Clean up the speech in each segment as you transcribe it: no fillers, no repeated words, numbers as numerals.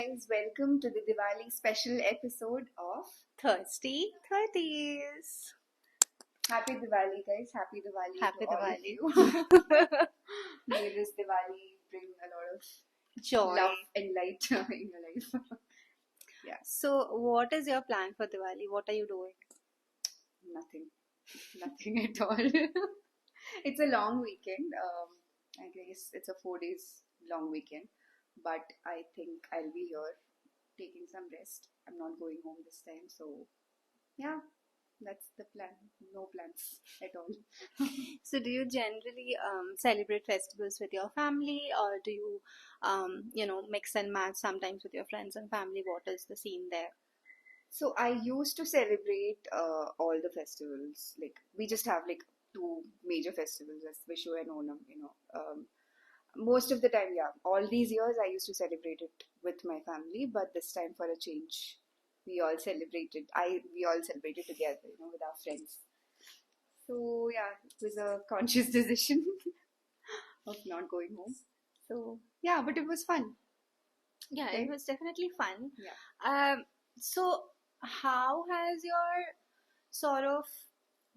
guys, welcome to the Diwali special episode of Thirsty Thirties. Happy Diwali, guys. Happy Diwali Happy to all of Diwali. you. May this Diwali bring a lot of Joy. love and light in your life. Yeah, So, what is your plan for Diwali? What are you doing? nothing at all. It's a long weekend. I guess it's a 4 days long weekend, but I think I'll be here taking some rest. I'm not going home this time, so yeah, that's the plan. No plans at all. So, do you generally celebrate festivals with your family, or do you, mix and match sometimes with your friends and family? What is the scene there? So I used to celebrate all the festivals. Like we just have like two major festivals, as Vishu and Onam. Most of the time, yeah. All these years, I used to celebrate it with my family, but this time for a change, we all celebrated together, with our friends. So yeah, it was a conscious decision of not going home. So yeah, but it was fun. Yeah, Right? it was definitely fun. Yeah. So, how has your sort of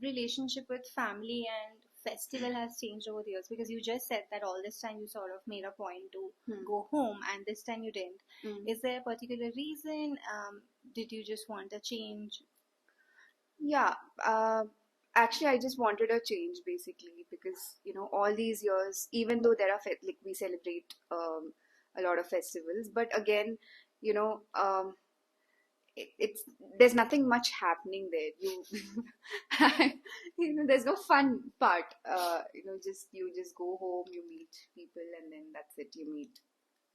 relationship with family and festival has changed over the years? Because you just said that all this time you sort of made a point to go home, and this time you didn't. Is there a particular reason? Did you just want a change? Yeah, actually, I just wanted a change basically because all these years, even though there are like we celebrate a lot of festivals, but again, you know, it's there's nothing much happening there. There's no fun part. You just go home, you meet people, and then that's it. You meet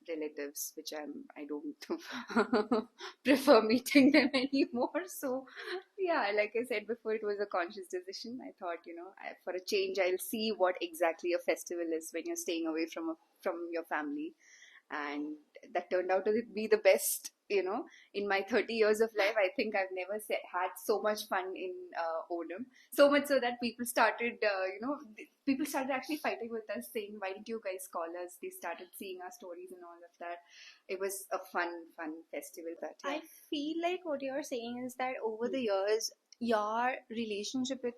relatives, which I don't prefer meeting them anymore. So yeah, like I said before, it was a conscious decision. I thought, for a change, I'll see what exactly a festival is when you're staying away from your family, and that turned out to be the best. In my 30 years of life, I think I've never had so much fun in Onam. So much so that people started actually fighting with us, saying, "Why didn't you guys call us?" They started seeing our stories and all of that. It was a fun festival. But yeah. I feel like what you're saying is that over the years, your relationship with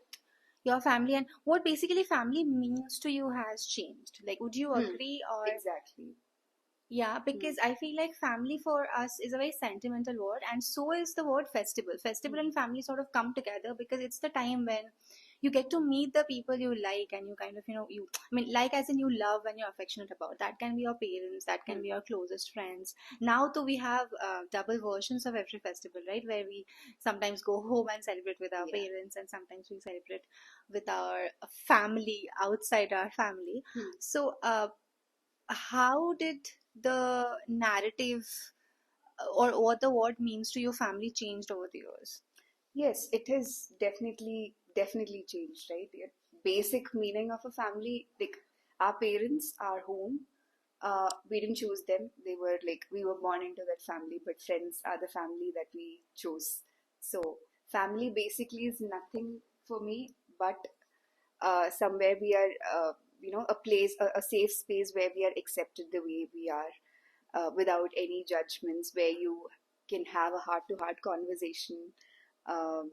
your family and what basically family means to you has changed. Like, would you agree or? Exactly. Yeah, because I feel like family for us is a very sentimental word, and so is the word festival. Festival and family sort of come together because it's the time when you get to meet the people you like, and you kind of, I mean, like as in you love and you're affectionate about. That can be your parents, that can be your closest friends. Now, too, we have double versions of every festival, right? Where we sometimes go home and celebrate with our parents, and sometimes we celebrate with our family outside our family. So, how did the narrative or what the word means to your family changed over the years? Yes, it has definitely changed, right? The basic meaning of a family, like our parents, our home, we didn't choose them. They were like we were born into that family, but friends are the family that we chose. So family basically is nothing for me, but somewhere we are, a place, a safe space where we are accepted the way we are, without any judgments, where you can have a heart-to-heart conversation. Um,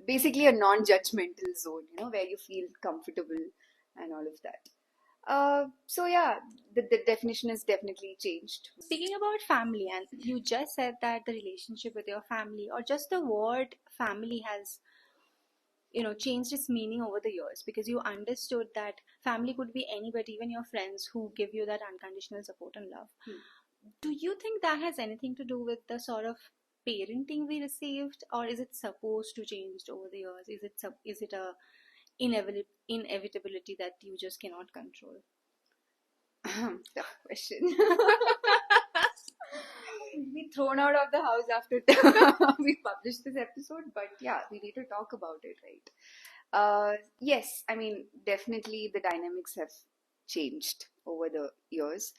Basically, a non-judgmental zone, where you feel comfortable and all of that. So yeah, the definition has definitely changed. Speaking about family, and you just said that the relationship with your family or just the word family has changed its meaning over the years because you understood that family could be anybody, even your friends who give you that unconditional support and love. Do you think that has anything to do with the sort of parenting we received, or is it supposed to change over the years? Is it a inevitability that you just cannot control? Tough question. Be thrown out of the house after we publish this episode, but yeah, we need to talk about it, right? Yes, I mean, definitely the dynamics have changed over the years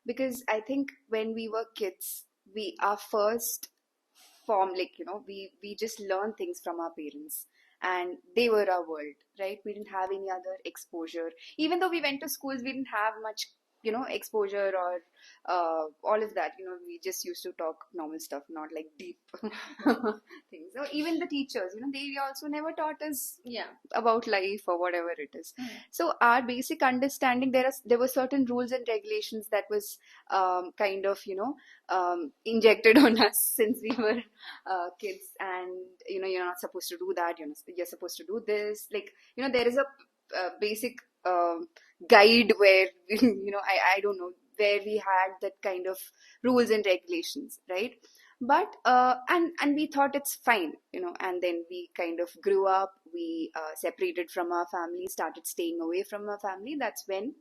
because I think when we were kids, our first form, like, we just learn things from our parents, and they were our world, right? We didn't have any other exposure. Even though we went to schools, we didn't have much, exposure or all of that. We just used to talk normal stuff, not like deep things. So even the teachers, they also never taught us Yeah. about life or whatever it is. Mm. So our basic understanding, there were certain rules and regulations that was kind of injected on us since we were kids, and you're not supposed to do that. You're supposed to do this. Like there is a basic guide where I don't know, where we had that kind of rules and regulations, right? But and we thought it's fine, and then we kind of grew up. We separated from our family, started staying away from our family. That's when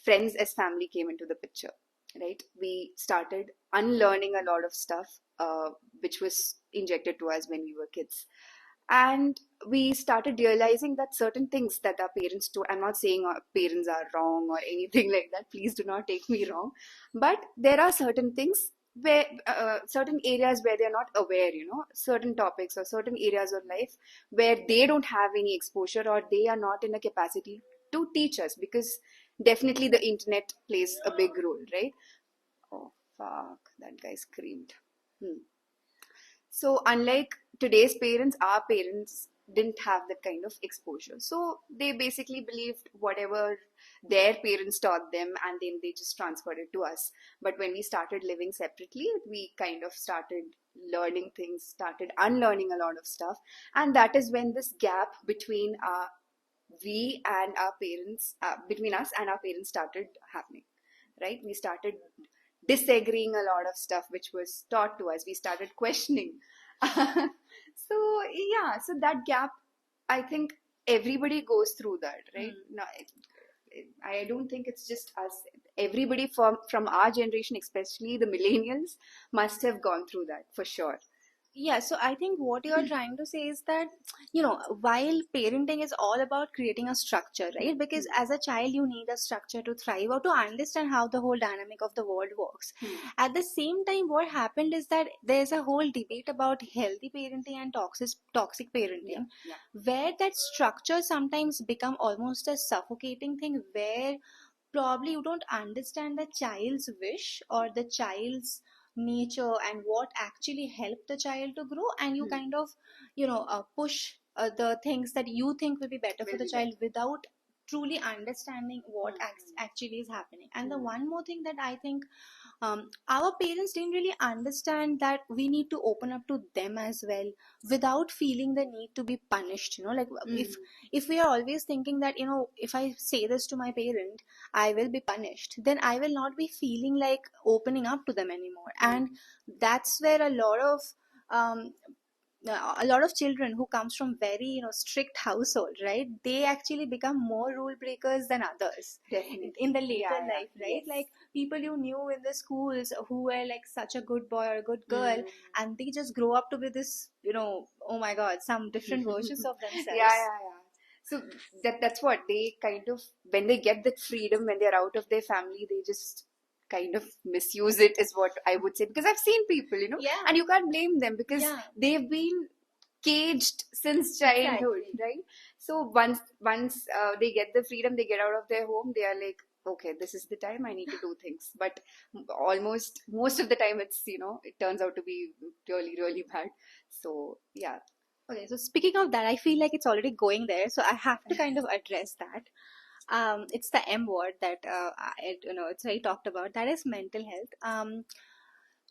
friends as family came into the picture, right? We started unlearning a lot of stuff which was injected to us when we were kids, and we started realizing that certain things that our parents do, I'm not saying our parents are wrong or anything like that, please do not take me wrong, but there are certain things where certain areas where they're not aware, certain topics or certain areas of life where they don't have any exposure, or they are not in a capacity to teach us, because definitely the internet plays a big role, right? Oh fuck, that guy screamed. Hmm. So, unlike today's parents, our parents didn't have that kind of exposure. So, they basically believed whatever their parents taught them, and then they just transferred it to us. But when we started living separately, we kind of started learning things, started unlearning a lot of stuff. And that is when this gap between we and our parents, between us and our parents started happening, right? We started disagreeing a lot of stuff which was taught to us. We started questioning. So yeah, so that gap, I think everybody goes through that, right? No, I don't think it's just us. Everybody from our generation, especially the millennials, must have gone through that for sure. Yeah, so I think what you're trying to say is that, while parenting is all about creating a structure, right? Because as a child, you need a structure to thrive or to understand how the whole dynamic of the world works. At the same time, what happened is that there's a whole debate about healthy parenting and toxic parenting, where that structure sometimes become almost a suffocating thing, where probably you don't understand the child's wish or the child's nature and what actually helped the child to grow, and you kind of push the things that you think will be better for the child without truly understanding what actually is happening. And the one more thing that I think, our parents didn't really understand that we need to open up to them as well without feeling the need to be punished. Like if we are always thinking that if I say this to my parent I will be punished, then I will not be feeling like opening up to them anymore. And that's where um, a lot of children who comes from very strict household, right, they actually become more rule breakers than others. Definitely. In the later life, right? Yes. Like people you knew in the schools who were like such a good boy or a good girl, and they just grow up to be this, oh my god, some different versions of themselves. Yeah. So that's what they kind of, when they get that freedom, when they're out of their family, they just kind of misuse it, is what I would say. Because I've seen people, Yeah. and you can't blame them because Yeah. they've been caged since childhood, Exactly. right? So once they get the freedom, they get out of their home, they are like, okay, this is the time I need to do things. But almost most of the time, it's it turns out to be really bad. So yeah. Okay, so speaking of that, I feel like it's already going there, so I have to kind of address that. It's the M word that it's very talked about. That is mental health.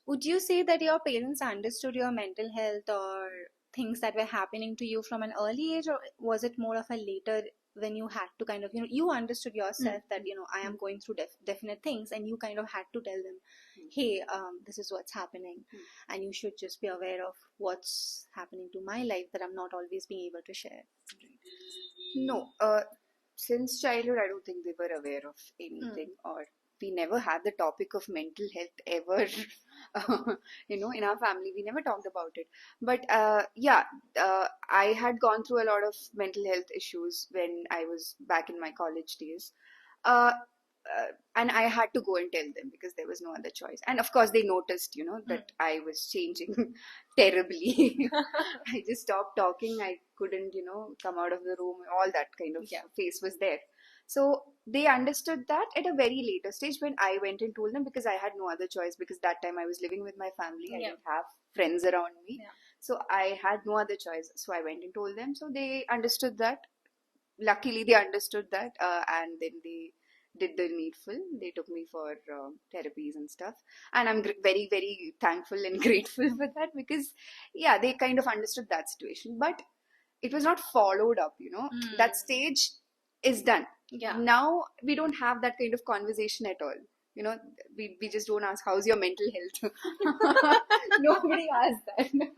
Would you say that your parents understood your mental health or things that were happening to you from an early age, or was it more of a later when you had to kind of you understood yourself that I am going through definite things, and you kind of had to tell them, hey, this is what's happening, and you should just be aware of what's happening to my life that I'm not always being able to share. No, since childhood, I don't think they were aware of anything, or we never had the topic of mental health ever. In our family, we never talked about it. But yeah, I had gone through a lot of mental health issues when I was back in my college days. Uh, and I had to go and tell them because there was no other choice. And of course, they noticed, that I was changing terribly. I just stopped talking. I couldn't, come out of the room. All that kind of face was there. So they understood that at a very later stage when I went and told them, because I had no other choice, because that time I was living with my family. I Yeah. didn't have friends around me. Yeah. So I had no other choice. So I went and told them. So they understood that. Luckily, they understood that, and then they did the needful. They took me for therapies and stuff, and I'm very, very thankful and grateful for that, because, yeah, they kind of understood that situation. But it was not followed up, that stage is done. Yeah. Now we don't have that kind of conversation at all. We just don't ask how's your mental health. Nobody asks that.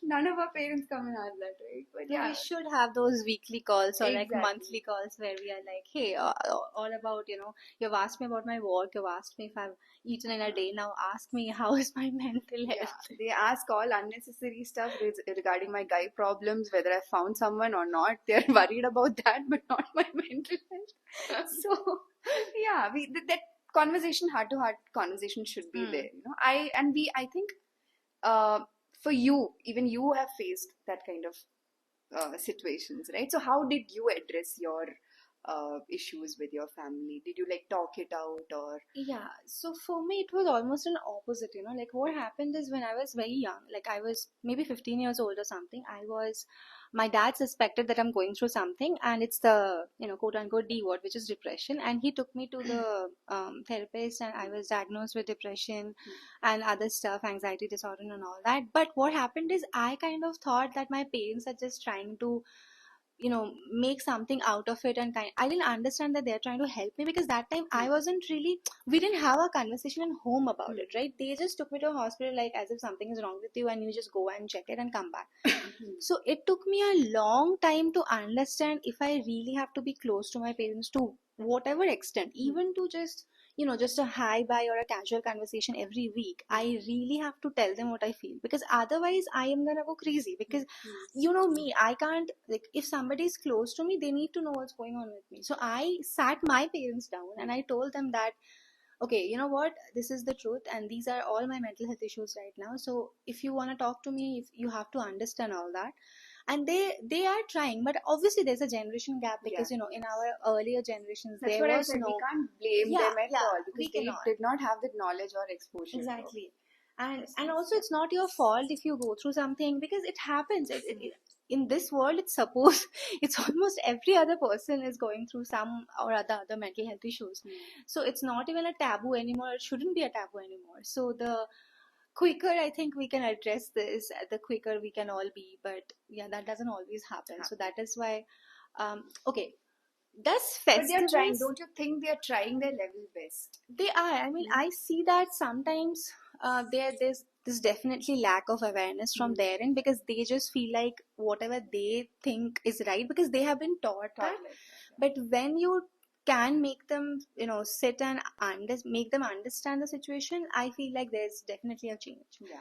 None of our parents come and ask that, right? But So yeah, we should have those weekly calls or like exactly. monthly calls where we are like, hey, all about, you've asked me about my work, you've asked me if I've eaten in a day, now ask me how is my mental Yeah, health. they ask all unnecessary stuff regarding my guy problems, whether I found someone or not. They're worried about that, but not my mental health. So, yeah, that conversation, heart to heart conversation, should be there. I think, uh, for you, even you have faced that kind of situations, right? So, how did you address your issues with your family? Did you like talk it out, or? Yeah, so for me, it was almost an opposite, like what happened is when I was very young, like I was maybe 15 years old or something, my dad suspected that I'm going through something, and it's the, quote unquote D word, which is depression. And he took me to the therapist, and I was diagnosed with depression and other stuff, anxiety disorder, and all that. But what happened is I kind of thought that my parents are just trying to make something out of it, and I didn't understand that they're trying to help me, because that time I wasn't really, we didn't have a conversation at home about it, right? They just took me to a hospital like as if something is wrong with you and you just go and check it and come back. So it took me a long time to understand if I really have to be close to my parents to whatever extent, even to just a hi bye or a casual conversation every week. I really have to tell them what I feel, because otherwise I am gonna go crazy. Because you know me, I can't, like, if somebody is close to me, they need to know what's going on with me. So I sat my parents down and I told them that, okay, you know what, this is the truth, and these are all my mental health issues right now. So if you want to talk to me, if you have to understand all that. And they are trying, but obviously there's a generation gap, because in our earlier generations That's there what I was said. We no. can't blame Yeah, them at yeah, all, we because they cannot. did not have that knowledge or exposure. Exactly. And also it's not your fault if you go through something, because it happens. In this world, it's supposed, it's almost every other person is going through some or other mental health issues. So it's not even a taboo anymore. It shouldn't be a taboo anymore. So the quicker I think we can address this, the quicker we can all be. But yeah, that doesn't always happen. So that is why, okay, does But they are trying. festivals, Don't you think they are trying their level best? they are. I mean, I see that sometimes there's definitely lack of awareness from their end, because they just feel like whatever they think is right, because they have been taught that. Like that, But when you can make them, sit and make them understand the situation, I feel like there's definitely a change. yeah.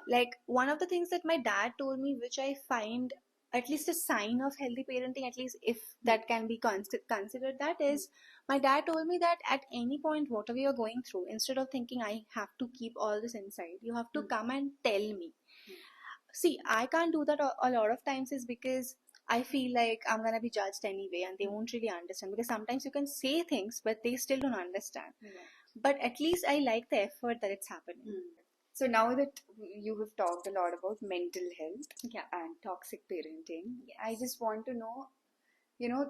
Like one of the things that my dad told me, which I find at least a sign of healthy parenting, at least if that can be considered, that is, my dad told me that at any point, whatever you're going through, instead of thinking I have to keep all this inside, you have to come and tell me. See, I can't do that a lot of times, is because I feel like I'm gonna be judged anyway, and they won't really understand, because sometimes you can say things but they still don't understand. But at least I like the effort that it's happening. So now that you have talked a lot about mental health and toxic parenting, I just want to know,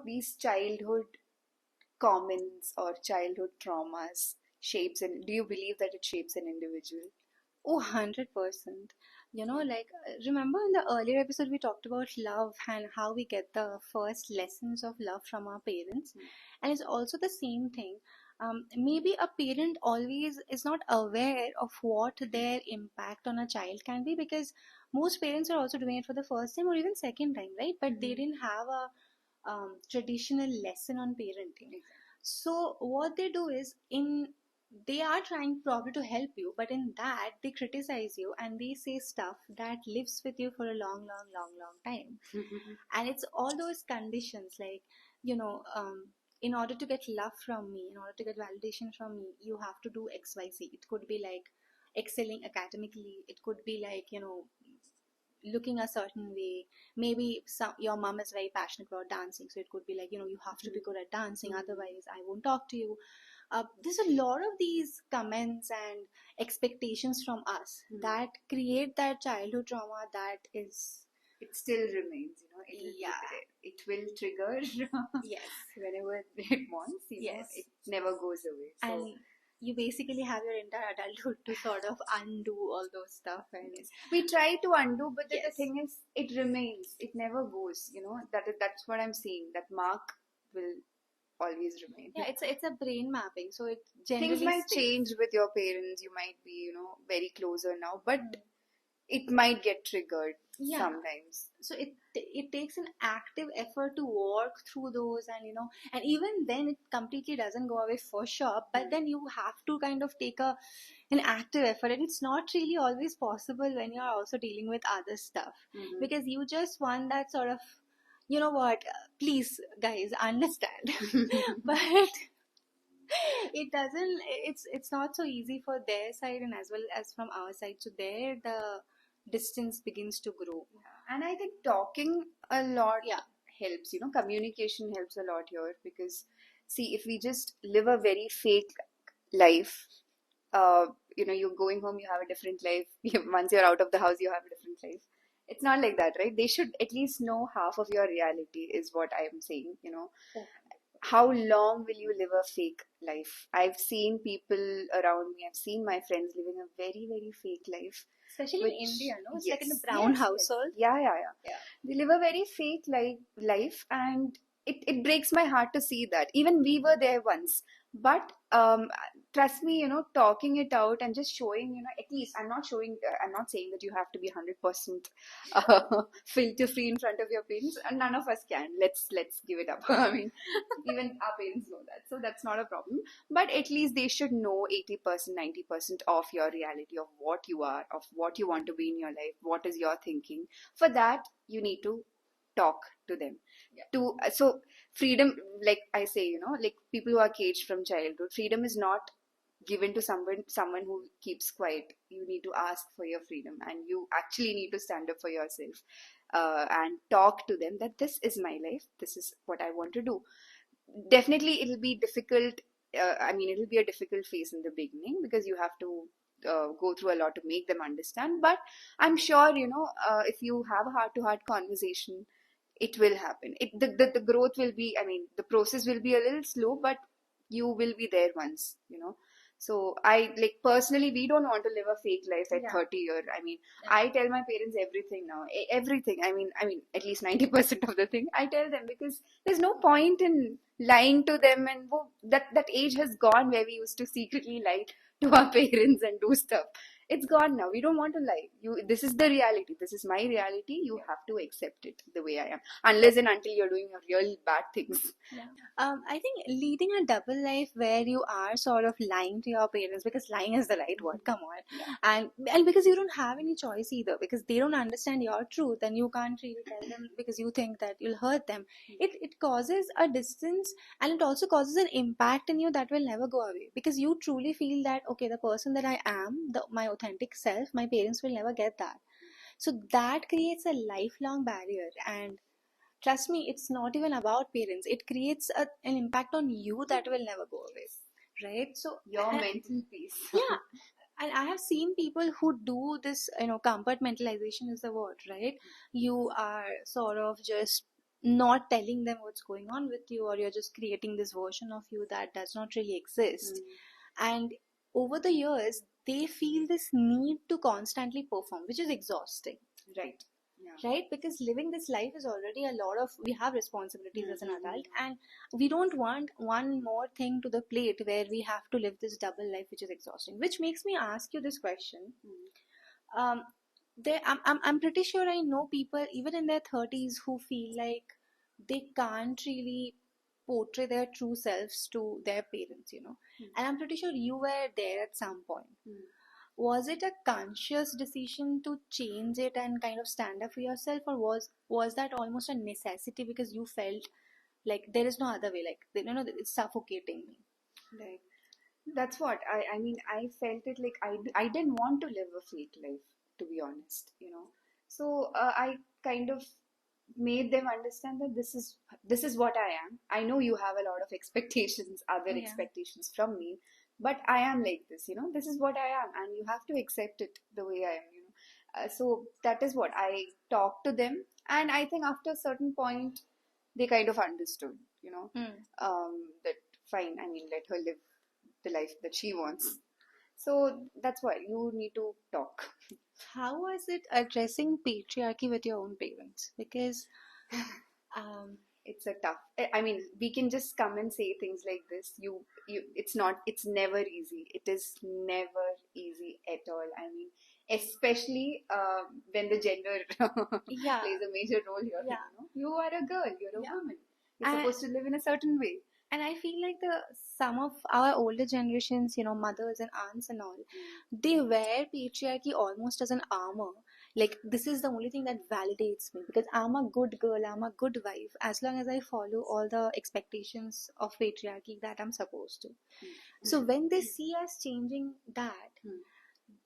these childhood comments or childhood traumas shapes, and do you believe that it shapes an individual? Oh, 100%. Like, remember in the earlier episode, we talked about love and how we get the first lessons of love from our parents. And it's also the same thing. Maybe a parent always is not aware of what their impact on a child can be, because most parents are also doing it for the first time or even second time, right? But they didn't have a traditional lesson on parenting. So what they do is, they are trying probably to help you, but in that they criticize you and they say stuff that lives with you for a long, long, long, long time. And it's all those conditions, like, in order to get love from me, in order to get validation from me, you have to do XYZ. It could be like excelling academically, it could be like, looking a certain way. Maybe your mom is very passionate about dancing, so it could be like, you have to be good at dancing, otherwise I won't talk to you. There's a lot of these comments and expectations from us that create that childhood trauma that is, it still remains, it will trigger yes, whenever it wants, yes, it never goes away. So and you basically have your entire adulthood to sort of undo all those stuff. And yes, we try to undo, but the yes, thing is, it remains. It never goes. That's what I'm saying. That mark will always remain. yeah, it's a brain mapping, so it Things generally might stays. change with your parents. You might be, very closer now, but it might get triggered Yeah. sometimes. So it takes an active effort to work through those, and and even then it completely doesn't go away for sure, but then you have to kind of take an active effort, and it's not really always possible when you're also dealing with other stuff, because you just want that sort of, what, please guys understand. But it doesn't, it's not so easy for their side and as well as from our side, so there the distance begins to grow. And I think talking a lot Yeah. helps, communication helps a lot here, because see, if we just live a very fake life, you're going home, you have a different life. Once you're out of the house, you have a different life. It's not like that, right? They should at least know half of your reality, is what I'm saying. How long will you live a fake life? I've seen people around me, I've seen my friends living a very, very fake life. Especially in India, no? It's like in a Yes, brown yes, household. yeah. They live a very fake life, and it breaks my heart to see that. Even we were there once. But trust me, talking it out and just showing, at least I'm not saying that you have to be 100% filter free in front of your parents, and none of us can. Let's give it up. I mean, even our parents know that, so that's not a problem. But at least they should know 80%, 90% of your reality, of what you are, of what you want to be in your life, what is your thinking. For that, you need to talk to them. To So freedom, like I say, like people who are caged from childhood, freedom is not given to someone who keeps quiet. You need to ask for your freedom, and you actually need to stand up for yourself, and talk to them that this is my life, this is what I want to do. Definitely it'll be difficult. I mean, it'll be a difficult phase in the beginning, because you have to go through a lot to make them understand. But I'm sure, if you have a heart to heart conversation, it will happen. The growth will be, I mean, the process will be a little slow, but you will be there once. So I, like, personally, we don't want to live a fake life at 30 years. I mean, I tell my parents everything now. Everything. I mean, at least 90% of the thing I tell them, because there's no point in lying to them. And that age has gone where we used to secretly lie to our parents and do stuff. It's gone now. We don't want to lie. This is the reality. This is my reality. You have to accept it the way I am, unless and until you're doing real bad things. I think leading a double life where you are sort of lying to your parents, because lying is the right word, come on, and because you don't have any choice either, because they don't understand your truth and you can't really tell them because you think that you'll hurt them. It causes a distance, and it also causes an impact in you that will never go away, because you truly feel that, okay, the person that I am, my authentic self, my parents will never get that. So that creates a lifelong barrier, and trust me, it's not even about parents. It creates an impact on you that will never go away, right? So Your mental peace. yeah, and I have seen people who do this, compartmentalization is the word, right? You are sort of just not telling them what's going on with you, or you're just creating this version of you that does not really exist. And over the years, they feel this need to constantly perform, which is exhausting. Right. Right, because living this life is already a lot of, we have responsibilities as an adult, and we don't want one more thing to the plate where we have to live this double life, which is exhausting. Which makes me ask you this question. um I'm pretty sure I know people even in their 30s who feel like they can't really portray their true selves to their parents, and I'm pretty sure you were there at some point. Was it a conscious decision to change it and kind of stand up for yourself, or was that almost a necessity because you felt like there is no other way, like it's suffocating me? Like, that's what I mean. I felt it like I didn't want to live a fake life, to be honest. So I kind of made them understand that this is what I am. I know you have a lot of expectations, other Yeah. expectations from me, but I am like this. This is what I am, and you have to accept it the way I am. So that is what I talked to them, and I think after a certain point, they kind of understood. That fine. I mean, let her live the life that she wants. So that's why you need to talk. How was it addressing patriarchy with your own parents? Because um, It's a tough. I mean, we can just come and say things like this. It's never easy. It is never easy at all. I mean, especially when the gender yeah, plays a major role here. yeah. You are a girl. You're a Yeah. woman. You're And supposed to live in a certain way. and I feel like some of our older generations, mothers and aunts and all, they wear patriarchy almost as an armor. Like, this is the only thing that validates me because I'm a good girl, I'm a good wife, as long as I follow all the expectations of patriarchy that I'm supposed to. So when they see us changing that,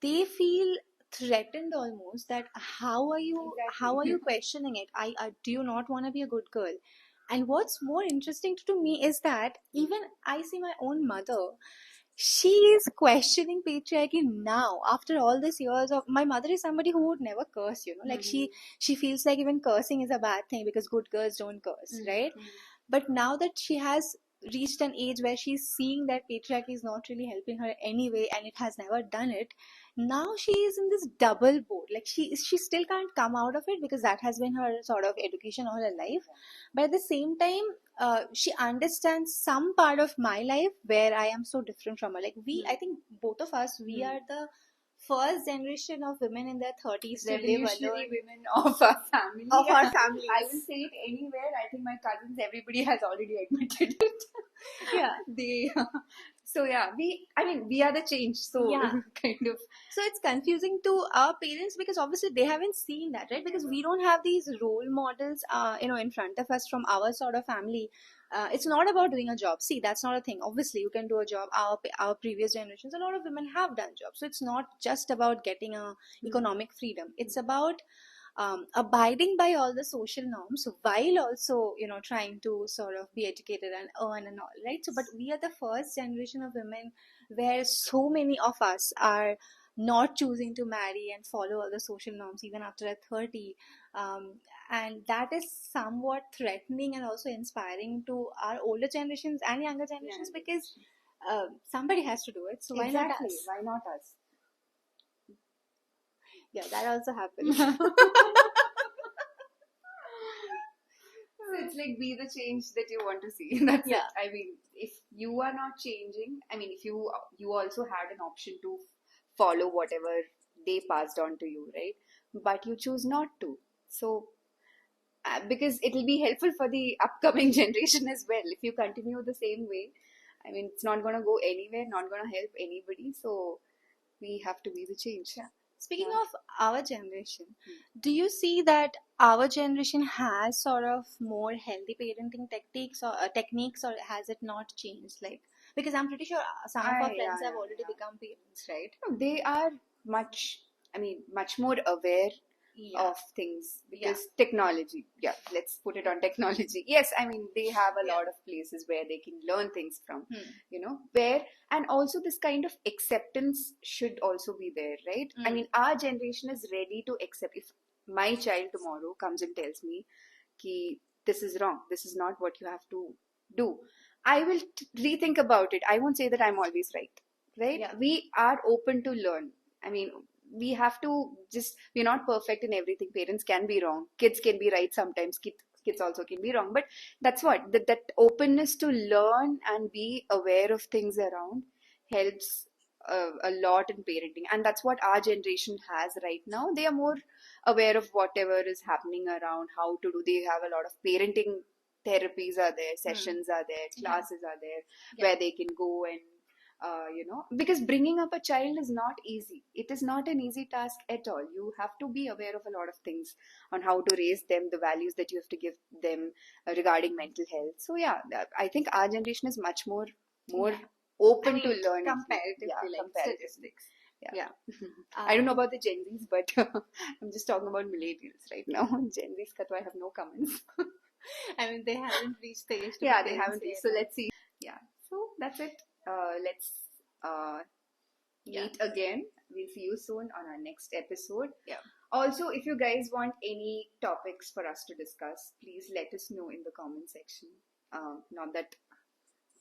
they feel threatened almost, that how are you questioning it? I do you not want to be a good girl? And what's more interesting to me is that even I see my own mother, she is questioning patriarchy now after all these years of. My mother is somebody who would never curse, like she feels like even cursing is a bad thing because good girls don't curse, right? But now that she has reached an age where she's seeing that patriarchy is not really helping her anyway and it has never done it, now she is in this double boat. Like, she still can't come out of it because that has been her sort of education all her life. But at the same time, she understands some part of my life where I am so different from her. Like, I think both of us, we are the first generation of women in their 30s to live Revolutionary alone. women of our family. Of our families. I will say it anywhere. I think my cousins, everybody has already admitted it. Yeah. They. So yeah, we are the change. So Yeah. kind of. So it's confusing to our parents because obviously they haven't seen that, right? Because we don't have these role models, in front of us from our sort of family. It's not about doing a job. See, that's not a thing. Obviously, you can do a job. Our previous generations, a lot of women have done jobs. So it's not just about getting a economic freedom. It's about abiding by all the social norms while also trying to sort of be educated and earn and all, right? So but we are the first generation of women where so many of us are not choosing to marry and follow all the social norms even after a 30, and that is somewhat threatening and also inspiring to our older generations and younger generations, because somebody has to do it, so why not Exactly. us? Why not us? Yeah, that also happens. So it's like be the change that you want to see. That's Yeah. it. I mean, if you are not changing, I mean, if you also had an option to follow whatever they passed on to you, right? But you choose not to. So because it will be helpful for the upcoming generation as well. If you continue the same way, I mean, it's not going to go anywhere, not going to help anybody. So we have to be the change. Yeah. Speaking Yeah. of our generation, do you see that our generation has sort of more healthy parenting techniques, or has it not changed? Like, because I'm pretty sure some of our friends have already become parents, right? No, they are much more aware Yeah. of things because technology. Yeah, let's put it on technology. Yes, I mean they have a lot of places where they can learn things from. Where, and also this kind of acceptance should also be there, right? I mean, our generation is ready to accept. If my child tomorrow comes and tells me ki this is wrong, this is not what you have to do, I will rethink about it. I won't say that I'm always right. Right? Yeah. We are open to learn. I mean, we have to we're not perfect in everything. Parents can be wrong. Kids can be right sometimes. Kids also can be wrong. But that's what, that openness to learn and be aware of things around helps a lot in parenting. And that's what our generation has right now. They are more aware of whatever is happening around, how to do. They have a lot of parenting therapies are there, sessions are there, classes are there, where they can go and because bringing up a child is not easy. It is not an easy task at all. You have to be aware of a lot of things on how to raise them, the values that you have to give them regarding mental health. So yeah, I think our generation is much more open to learning. Comparatively, Yeah, like comparatively. statistics. Yeah. I don't know about the Gen Zs, but I'm just talking about millennials right now. Gen Zs, I have no comments. I mean, they haven't reached the age to Yeah, be they parents haven't reached. yet. So let's see. Yeah. So that's it. Let's meet again. We'll see you soon on our next episode. Yeah. Also, if you guys want any topics for us to discuss, please let us know in the comment section. Not that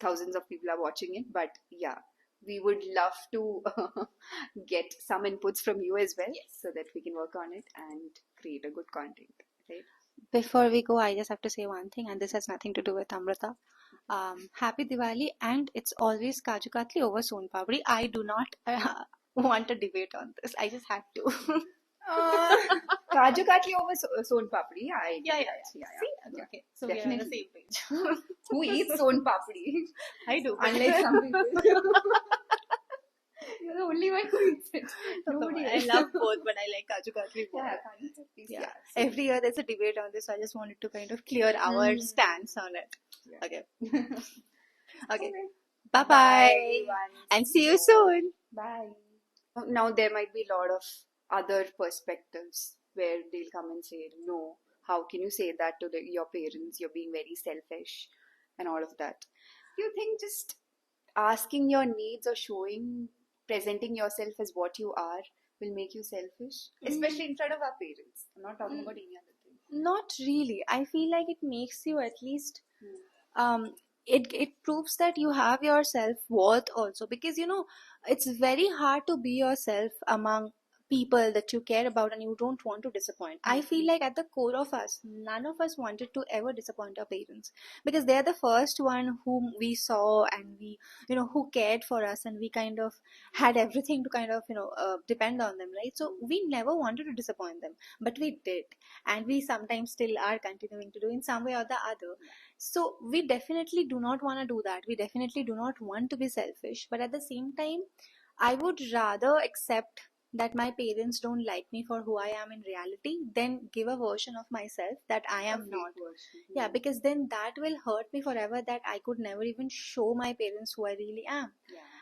thousands of people are watching it, but yeah, we would love to get some inputs from you as well, so that we can work on it and create a good content. Right? Before we go, I just have to say one thing, and this has nothing to do with Amrita. Happy Diwali, and it's always Kaju Katli over Son Papdi. I do not want a debate on this. I just had to. Kaju Katli over Son Papdi. Yeah. See? Okay. So we are on the same page. Who eats Son Papdi? I do. Unlike some people. You're the only one who eats it. Nobody I else. love both, but I like Kaju Katli more. Yeah, Kaju Katli. Yeah. So Every year there's a debate on this, so I just wanted to kind of clear our stance on it. Yeah. Okay. Okay. Bye-bye. Bye, everyone. And see you soon. Bye. Now there might be a lot of other perspectives where they'll come and say, no, how can you say that to your parents? You're being very selfish and all of that. Do you think just asking your needs or presenting yourself as what you are will make you selfish? Especially in front of our parents. I'm not talking about any other thing. Not really. I feel like it makes you at least it proves that you have your self-worth also, because it's very hard to be yourself among people that you care about and you don't want to disappoint. I feel like at the core of us, none of us wanted to ever disappoint our parents, because they're the first one whom we saw, and we who cared for us, and we kind of had everything to kind of depend on them, right? So we never wanted to disappoint them, but we did, and we sometimes still are continuing to do in some way or the other. So we definitely do not want to do that. We definitely do not want to be selfish, but at the same time, I would rather accept that my parents don't like me for who I am in reality than give a version of myself that I am not. Yeah, because then that will hurt me forever, that I could never even show my parents who I really am.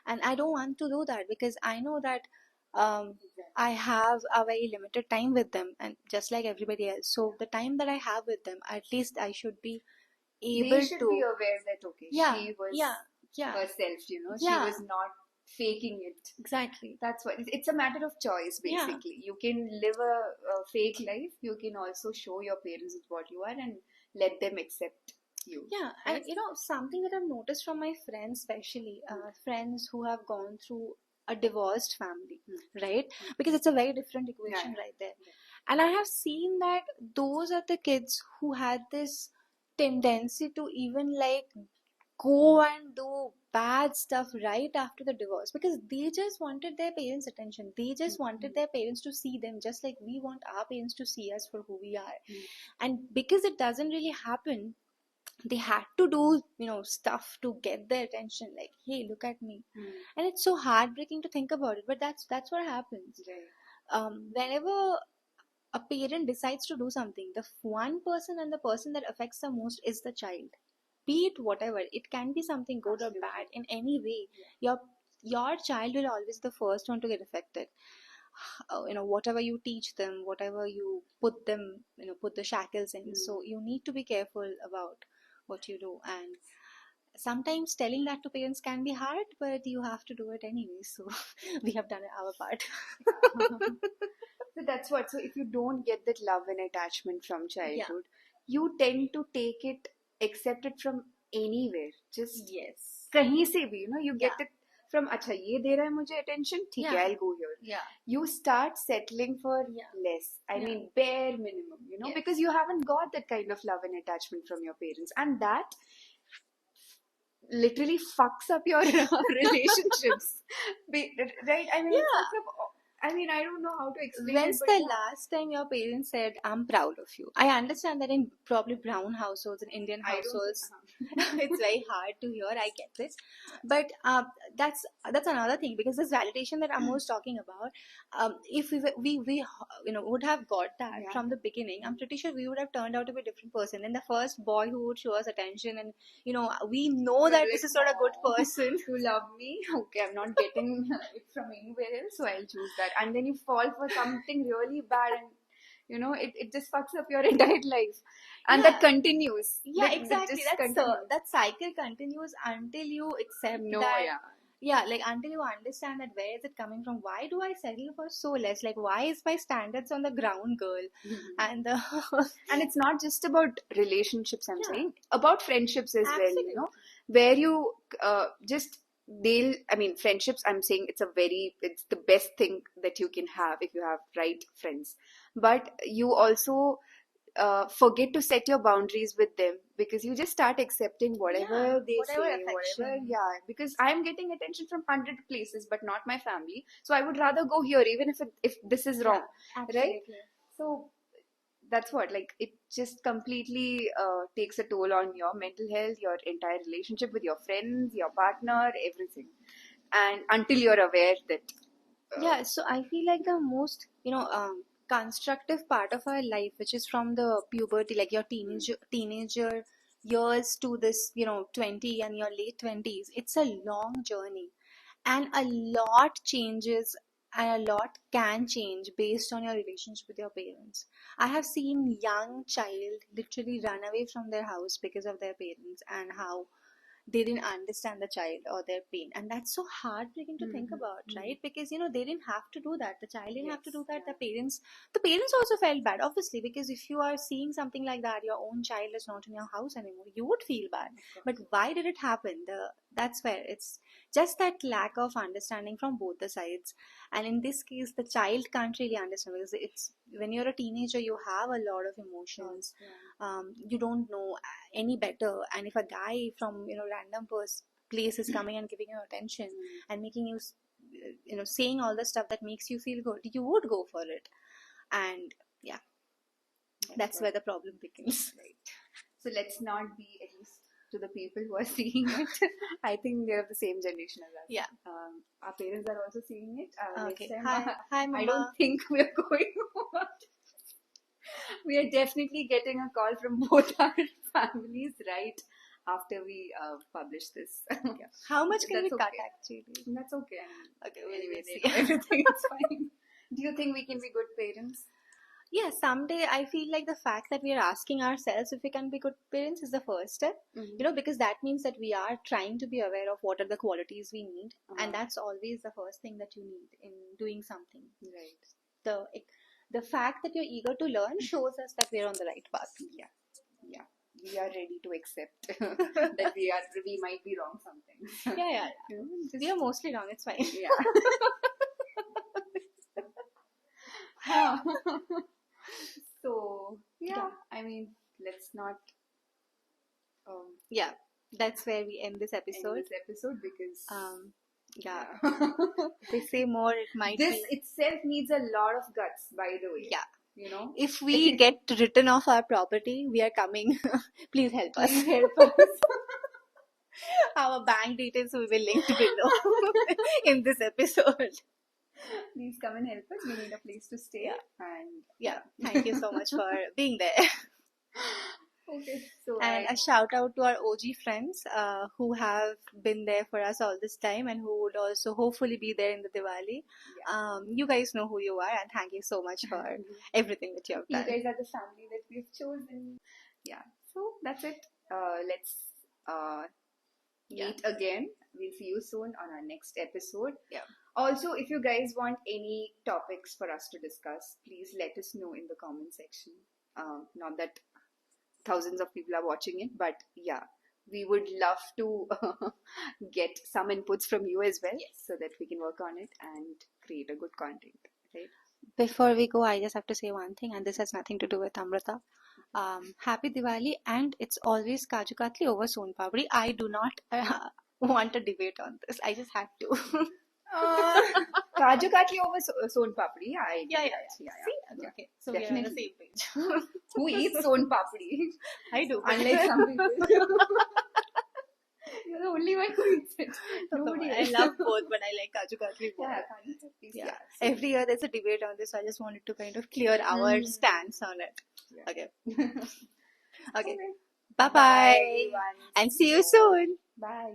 And I don't want to do that, because I know that I have a very limited time with them, and just like everybody else. So the time that I have with them, at least I should be able They should be aware that, okay, she was herself, she was not faking it. Exactly. That's what it's a matter of choice, basically. You can live a fake life, you can also show your parents what you are and let them accept you. Yeah, right? and something that I've noticed from my friends, especially friends who have gone through a divorced family, right? Because it's a very different equation right there. And I have seen that those are the kids who had this tendency to even like go and do bad stuff right after the divorce, because they just wanted their parents' attention. They just wanted their parents to see them just like we want our parents to see us for who we are. And because it doesn't really happen, they had to do stuff to get their attention, like, hey, look at me. And it's so heartbreaking to think about it, but that's what happens. Whenever a parent decides to do something, the one person and the person that affects the most is the child, be it whatever. It can be something good or bad in any way. Your child will always be the first one to get affected. Whatever you teach them, whatever you put them, put the shackles in. So you need to be careful about what you do, and sometimes telling that to parents can be hard, but you have to do it anyway. So we have done our part. So that's what. So if you don't get that love and attachment from childhood, you tend to take it, accept it from anywhere. Just kahin se bhi, you get it from, acha ye de raha hai mujhe attention, theek hai, I'll go here. You start settling for less. I mean, bare minimum, because you haven't got that kind of love and attachment from your parents, and that literally fucks up your relationships. Right? I mean, it fucks up. I mean, I don't know how to explain When's it. the last time your parents said, I'm proud of you? I understand that in probably brown households, in Indian households, it's very hard to hear. I get this. But that's another thing, because this validation that I'm most talking about, if we would have got that from the beginning, I'm pretty sure we would have turned out to be a different person. And the first boy who would show us attention, and we know that this is not a good person. You love me, okay, I'm not getting it from anywhere else, so I'll choose that. And then you fall for something really bad, and it just fucks up your entire life, and that continues. Yeah, exactly. That cycle continues until you accept that. Yeah, like until you understand that where is it coming from? Why do I settle for so less? Like, why is my standards on the ground, girl? And and it's not just about relationships. I'm saying about friendships as well. Where you friendships. I'm saying it's the best thing that you can have if you have right friends. But you also forget to set your boundaries with them, because you just start accepting whatever they say, whatever. Because I'm getting attention from 100 places, but not my family. So I would rather go here, even if this is wrong, right? So that's what, like, it just completely takes a toll on your mental health, your entire relationship with your friends, your partner, everything. And until you're aware that. So I feel like the most constructive part of our life, which is from the puberty, like your teenager years to this 20 and your late 20s, it's a long journey, and a lot changes, and a lot can change based on your relationship with your parents. I have seen young child literally run away from their house because of their parents, and how they didn't understand the child or their pain. And that's so heartbreaking to think about, right? Because they didn't have to do that, the child didn't have to do that. The parents also felt bad, obviously, because if you are seeing something like that, your own child is not in your house anymore, you would feel bad. But why did it happen? That's where it's just that lack of understanding from both the sides. And in this case, the child can't really understand, because it's when you're a teenager, you have a lot of emotions. You don't know any better, and if a guy from random place is coming and giving you attention and making you saying all the stuff that makes you feel good, you would go for it. And that's where the problem begins. Right. So let's not be, at least to the people who are seeing it, I think they're of the same generation as us. Our parents are also seeing it. Okay. Hi, Mama. I don't think we're going on. We are definitely getting a call from both our families right after we publish this. How much can we cut, actually? That's okay. Okay, anyway, everything is fine. Do you think we can be good parents? Yeah, someday. I feel like the fact that we are asking ourselves if we can be good parents is the first step, because that means that we are trying to be aware of what are the qualities we need, and that's always the first thing that you need in doing something. Right. The fact that you're eager to learn shows us that we're on the right path. Yeah. We are ready to accept that we might be wrong sometimes. Yeah. We are mostly wrong. It's fine. So I mean, let's not. That's where we end this episode. Because if we say more, it might. This itself needs a lot of guts, by the way. If we get written off our property, we are coming. Please help us. Our bank details will be linked below in this episode. Please come and help us. We need a place to stay. And thank you so much for being there. Okay. So a shout out to our OG friends who have been there for us all this time, and who would also hopefully be there in the Diwali. You guys know who you are, and thank you so much for everything that you have done. You guys are the family that we've chosen. So that's it. Let's meet again. We'll see you soon on our next episode. Also, if you guys want any topics for us to discuss, please let us know in the comment section. Not that thousands of people are watching it, but we would love to get some inputs from you as well, so that we can work on it and create a good content, right? Before we go, I just have to say one thing, and this has nothing to do with Amrita. Happy Diwali, and it's always Kaju Katli over Son Papdi. I do not want a debate on this. I just have to. Kaju Katli over Son Papdi. See? Okay. So we're on the same page. Who eats Son Papdi? I do. Unlike some people. You're the only one who eats it. Nobody I else. love both, but I like Kaju Katli more. Yeah, Kaju Katlis, Yeah. so- Every year there's a debate on this, so I just wanted to kind of clear our stance on it. Yeah. Okay. Okay. Okay. Bye Bye, bye. everyone. And see you soon. Bye.